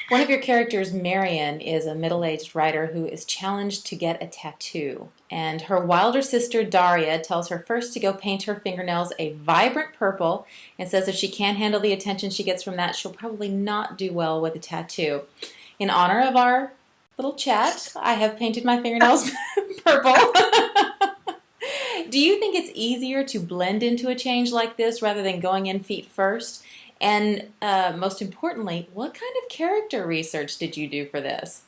One of your characters, Marion, is a middle-aged writer who is challenged to get a tattoo. And her wilder sister, Daria, tells her first to go paint her fingernails a vibrant purple and says if she can't handle the attention she gets from that, she'll probably not do well with a tattoo. In honor of our little chat, I have painted my fingernails purple. Do you think it's easier to blend into a change like this rather than going in feet first? And most importantly, what kind of character research did you do for this?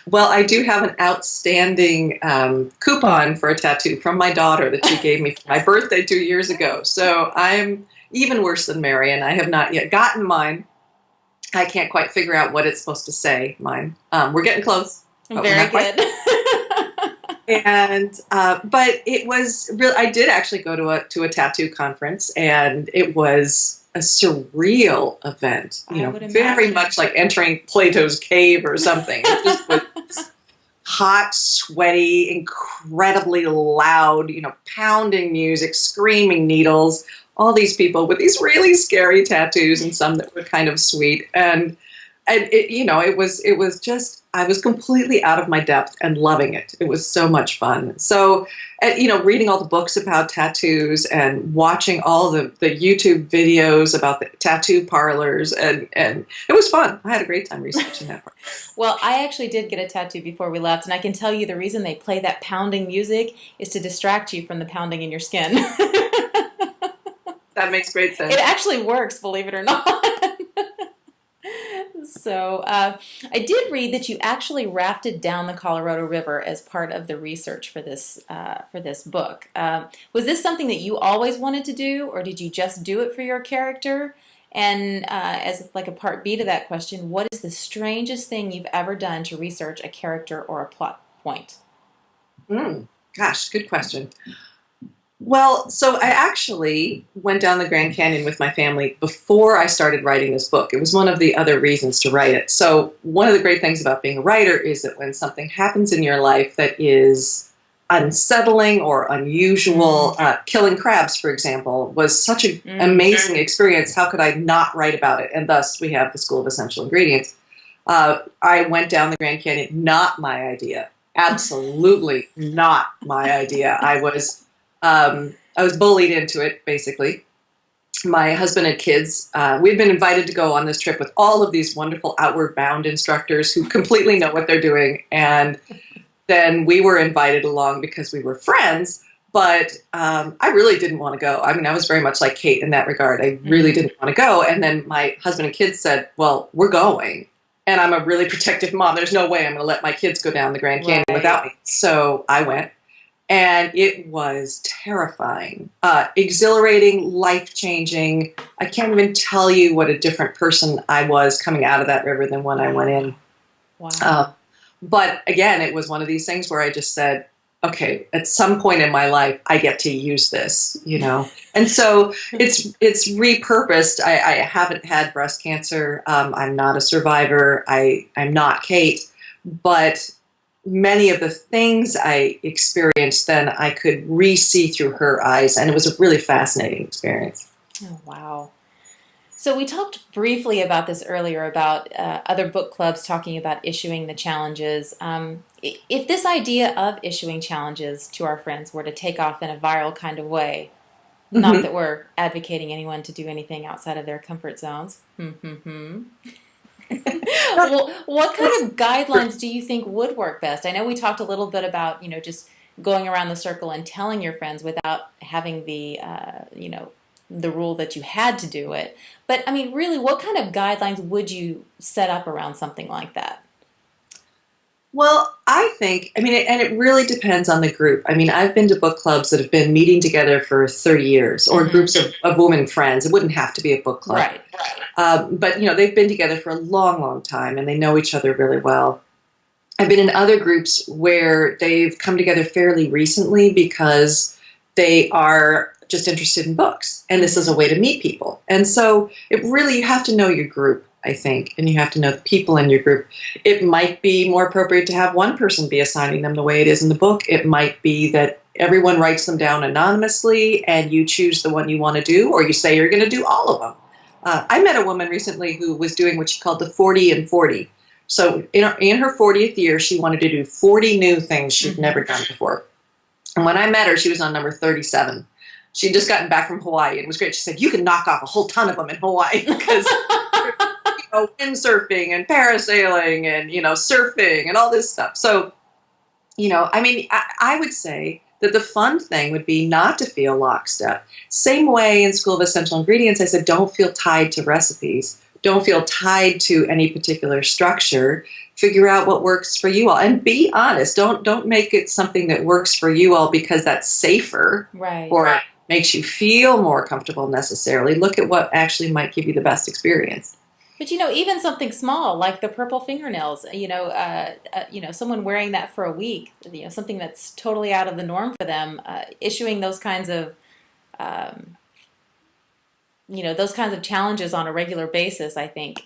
Well, I do have an outstanding coupon for a tattoo from my daughter that she gave me for my birthday 2 years ago. So I'm even worse than Marion. I have not yet gotten mine. I can't quite figure out what it's supposed to say, mine. We're getting close. Very good. And but it was real. I did actually go to a tattoo conference, and it was a surreal event. You know, very much like entering Plato's cave or something. It just was hot, sweaty, incredibly loud. You know, pounding music, screaming needles. All these people with these really scary tattoos, and some that were kind of sweet. And it, you know, it was just, I was completely out of my depth and loving it. It was so much fun. So, you know, reading all the books about tattoos and watching all the YouTube videos about the tattoo parlors, and it was fun. I had a great time researching that part. Well, I actually did get a tattoo before we left, and I can tell you the reason they play that pounding music is to distract you from the pounding in your skin. That makes great sense. It actually works, believe it or not. So I did read that you actually rafted down the Colorado River as part of the research for this book. Was this something that you always wanted to do, or did you just do it for your character? And as like a part B to that question, what is the strangest thing you've ever done to research a character or a plot point? Gosh, good question. Well, so I actually went down the Grand Canyon with my family before I started writing this book. It was one of the other reasons to write it. So one of the great things about being a writer is that when something happens in your life that is unsettling or unusual, killing crabs, for example, was such an amazing experience. How could I not write about it? And thus we have the School of Essential Ingredients. I went down the Grand Canyon, not my idea. Absolutely not my idea. I was bullied into it, basically. My husband and kids, we'd been invited to go on this trip with all of these wonderful outward bound instructors who completely know what they're doing. And then we were invited along because we were friends, but I really didn't want to go. I mean, I was very much like Kate in that regard. I really didn't want to go. And then my husband and kids said, well, we're going. And I'm a really protective mom. There's no way I'm going to let my kids go down the Grand Canyon without me. So I went. And it was terrifying, exhilarating, life-changing. I can't even tell you what a different person I was coming out of that river than when I went in. Wow. But again, it was one of these things where I just said, okay, at some point in my life, I get to use this, you know. And so it's repurposed. I haven't had breast cancer. I'm not a survivor. I'm not Kate. But many of the things I experienced then I could re-see through her eyes, and it was a really fascinating experience. Oh, wow. So we talked briefly about this earlier, about other book clubs talking about issuing the challenges. If this idea of issuing challenges to our friends were to take off in a viral kind of way, not that we're advocating anyone to do anything outside of their comfort zones. Well, what kind of guidelines do you think would work best? I know we talked a little bit about, just going around the circle and telling your friends without having the, the rule that you had to do it. But, I mean, really, what kind of guidelines would you set up around something like that? Well, I think, and it really depends on the group. I mean, I've been to book clubs that have been meeting together for 30 years, or groups of women friends. It wouldn't have to be a book club. Right. But, they've been together for a long, long time, and they know each other really well. I've been in other groups where they've come together fairly recently because they are just interested in books, and this is a way to meet people. And so you have to know your group, I think, and you have to know the people in your group. It might be more appropriate to have one person be assigning them the way it is in the book. It might be that everyone writes them down anonymously and you choose the one you want to do, or you say you're going to do all of them. I met a woman recently who was doing what she called the 40 and 40. So in her 40th year, she wanted to do 40 new things she'd never done before. And when I met her, she was on number 37. She'd just gotten back from Hawaii, and it was great. She said, you can knock off a whole ton of them in Hawaii because windsurfing and parasailing and, surfing and all this stuff. So, I would say that the fun thing would be not to feel lockstep. Same way in School of Essential Ingredients, I said, don't feel tied to recipes. Don't feel tied to any particular structure. Figure out what works for you all, and be honest. Don't make it something that works for you all because that's safer, right, or makes you feel more comfortable necessarily. Look at what actually might give you the best experience. But even something small like the purple fingernails, someone wearing that for a week, something that's totally out of the norm for them, issuing those kinds of challenges on a regular basis, I think,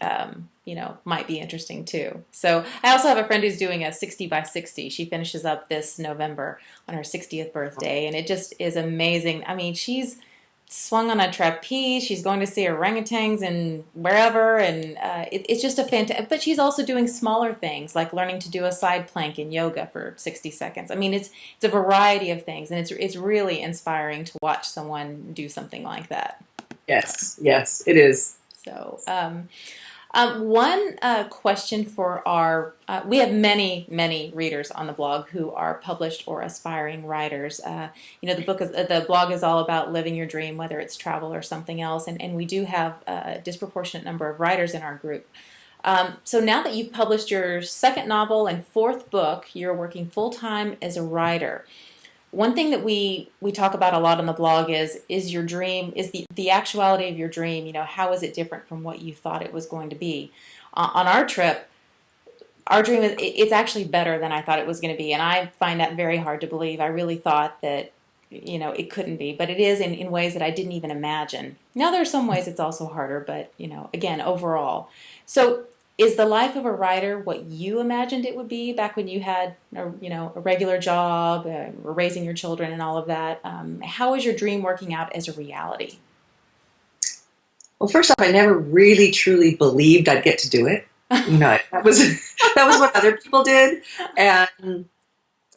might be interesting too. So I also have a friend who's doing a 60 by 60. She finishes up this November on her 60th birthday, and it just is amazing. I mean, she's swung on a trapeze. She's going to see orangutans and wherever, and it's just a fantastic. But she's also doing smaller things like learning to do a side plank in yoga for 60 seconds. I mean, it's a variety of things, and it's really inspiring to watch someone do something like that. Yes, it is. So, one question for our, we have many readers on the blog who are published or aspiring writers. The blog is all about living your dream, whether it's travel or something else, and we do have a disproportionate number of writers in our group. So now that you've published your second novel and fourth book, you're working full-time as a writer. One thing that we talk about a lot on the blog is your dream, is the actuality of your dream. How is it different from what you thought it was going to be? On our trip, our dream it's actually better than I thought it was going to be, and I find that very hard to believe. I really thought that it couldn't be, but it is in ways that I didn't even imagine. Now there are some ways it's also harder, but again, overall. So is the life of a writer what you imagined it would be back when you had a regular job, raising your children and all of that? How is your dream working out as a reality? Well, first off, I never really truly believed I'd get to do it. That was what other people did, and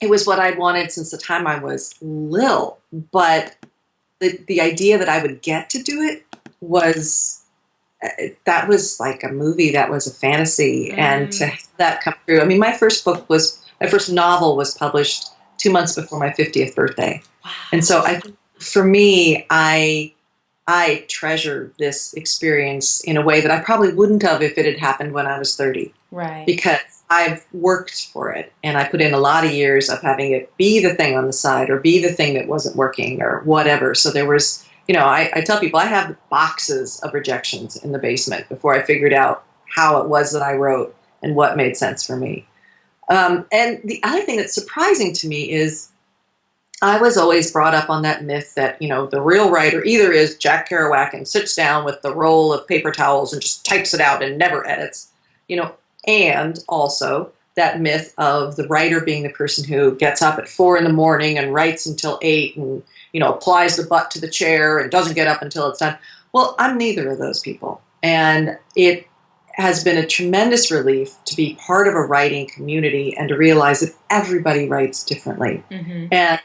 it was what I'd wanted since the time I was little. But the idea that I would get to do it was like a movie. That was a fantasy, and to have that come through. I mean, my first novel was published 2 months before my 50th birthday, wow. And so for me, I treasure this experience in a way that I probably wouldn't have if it had happened when I was 30. Right. Because I've worked for it, and I put in a lot of years of having it be the thing on the side or be the thing that wasn't working or whatever. So there was, I tell people I have boxes of rejections in the basement before I figured out how it was that I wrote and what made sense for me. And the other thing that's surprising to me is I was always brought up on that myth that, the real writer either is Jack Kerouac and sits down with the roll of paper towels and just types it out and never edits, and also that myth of the writer being the person who gets up at 4 a.m. and writes until 8 and, applies the butt to the chair and doesn't get up until it's done. Well, I'm neither of those people. And it has been a tremendous relief to be part of a writing community and to realize that everybody writes differently. Mm-hmm. And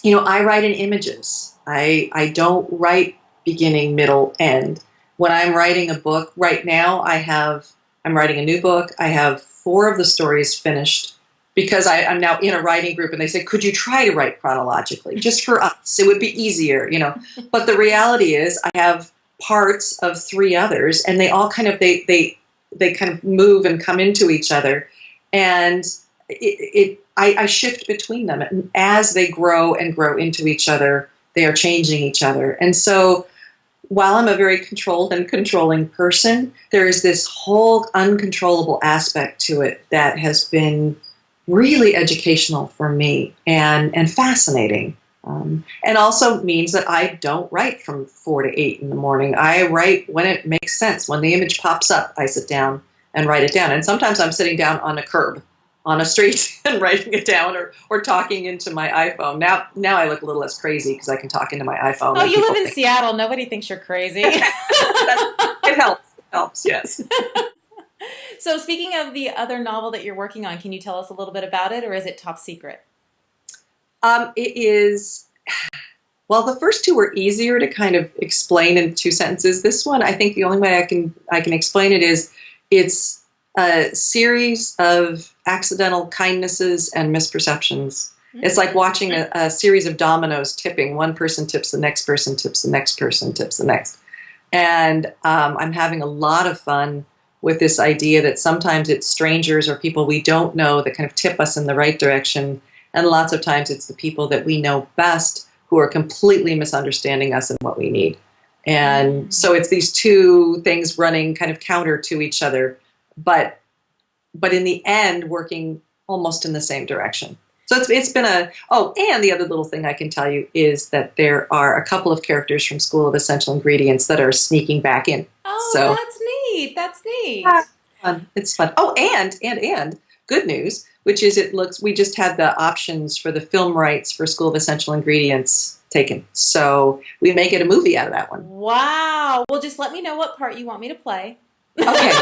I write in images. I don't write beginning, middle, end. When I'm writing a book right now, I'm writing a new book. I have 4 of the stories finished because I'm now in a writing group, and they say, could you try to write chronologically just for us? It would be easier, But the reality is I have parts of 3 others, and they all kind of, they kind of move and come into each other. And I shift between them, and as they grow and grow into each other, they are changing each other. And so while I'm a very controlled and controlling person, there is this whole uncontrollable aspect to it that has been really educational for me and fascinating. And also means that I don't write from 4 to 8 in the morning. I write when it makes sense. When the image pops up, I sit down and write it down. And sometimes I'm sitting down on a curb, on a street and writing it down, or talking into my iPhone. Now I look a little less crazy because I can talk into my iPhone. Oh, And you people live in think Seattle. Nobody thinks you're crazy. it helps. It helps, yes. So speaking of the other novel that you're working on, can you tell us a little bit about it, or is it top secret? It is. Well, the first two were easier to kind of explain in 2 sentences. This one, I think the only way I can explain it is it's a series of accidental kindnesses and misperceptions. It's like watching a series of dominoes tipping. One person tips, the next person tips, the next person tips, the next. And I'm having a lot of fun with this idea that sometimes it's strangers or people we don't know that kind of tip us in the right direction. And lots of times it's the people that we know best who are completely misunderstanding us and what we need. And so it's these two things running kind of counter to each other, but in the end working almost in the same direction. So it's been and the other little thing I can tell you is that there are a couple of characters from School of Essential Ingredients that are sneaking back in. Oh, So that's neat. That's neat. it's fun. Oh, and good news, which is we just had the options for the film rights for School of Essential Ingredients taken. So we may get a movie out of that one. Wow. Well, just let me know what part you want me to play. Okay.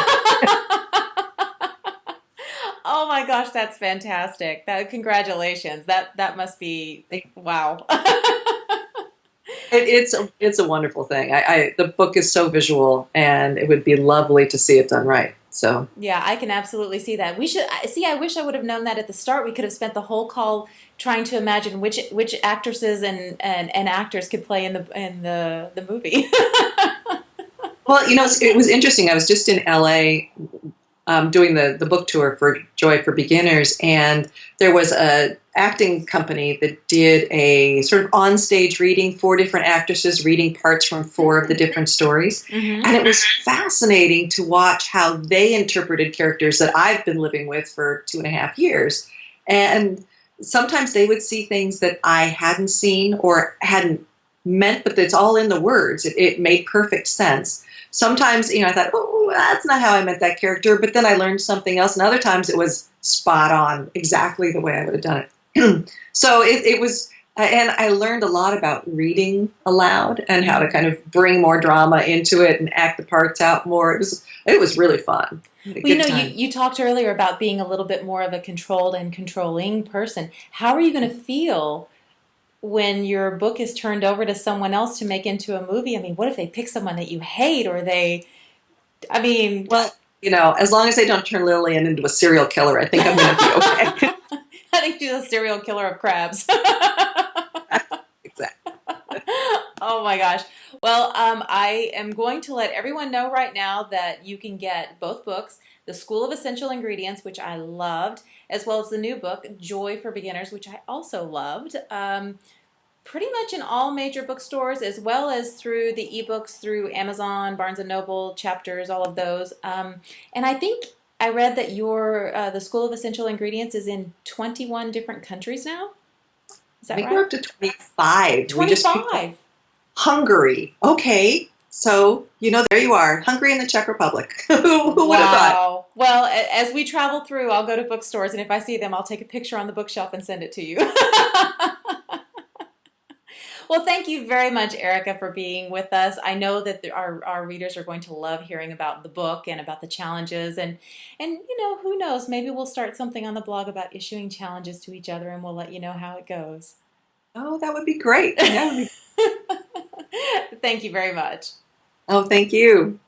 Oh my gosh, that's fantastic. Congratulations. That must be wow. It's a wonderful thing. The book is so visual, and it would be lovely to see it done right. So yeah, I can absolutely see that. We should see. I wish I would have known that at the start. We could have spent the whole call trying to imagine which actresses and actors could play in the movie. Well, it was interesting. I was just in LA doing the book tour for Joy for Beginners, and there was a acting company that did a sort of on-stage reading, 4 different actresses reading parts from 4 of the different stories. Mm-hmm. And it was fascinating to watch how they interpreted characters that I've been living with for 2.5 years. And sometimes they would see things that I hadn't seen or hadn't meant, but it's all in the words. It made perfect sense. Sometimes, I thought, oh, that's not how I meant that character, but then I learned something else. And other times it was spot on, exactly the way I would have done it. So it was, and I learned a lot about reading aloud and how to kind of bring more drama into it and act the parts out more. It was really fun. Well, you talked earlier about being a little bit more of a controlled and controlling person. How are you going to feel when your book is turned over to someone else to make into a movie? I mean, what if they pick someone that you hate, or well, as long as they don't turn Lillian into a serial killer, I think I'm going to be okay. I think she's a serial killer of crabs. Exactly. Oh my gosh. Well, I am going to let everyone know right now that you can get both books, The School of Essential Ingredients, which I loved, as well as the new book, Joy for Beginners, which I also loved. Pretty much in all major bookstores, as well as through the ebooks through Amazon, Barnes & Noble, Chapters, all of those. And I think I read that the School of Essential Ingredients is in 21 different countries now. Is that right? I think we're up to 25. 25. Hungary. Okay. So, there you are. Hungary and the Czech Republic. Who would have thought? Well, as we travel through, I'll go to bookstores, and if I see them, I'll take a picture on the bookshelf and send it to you. Well, thank you very much, Erica, for being with us. I know that our readers are going to love hearing about the book and about the challenges. And who knows, maybe we'll start something on the blog about issuing challenges to each other, and we'll let you know how it goes. Oh, that would be great. Thank you very much. Oh, thank you.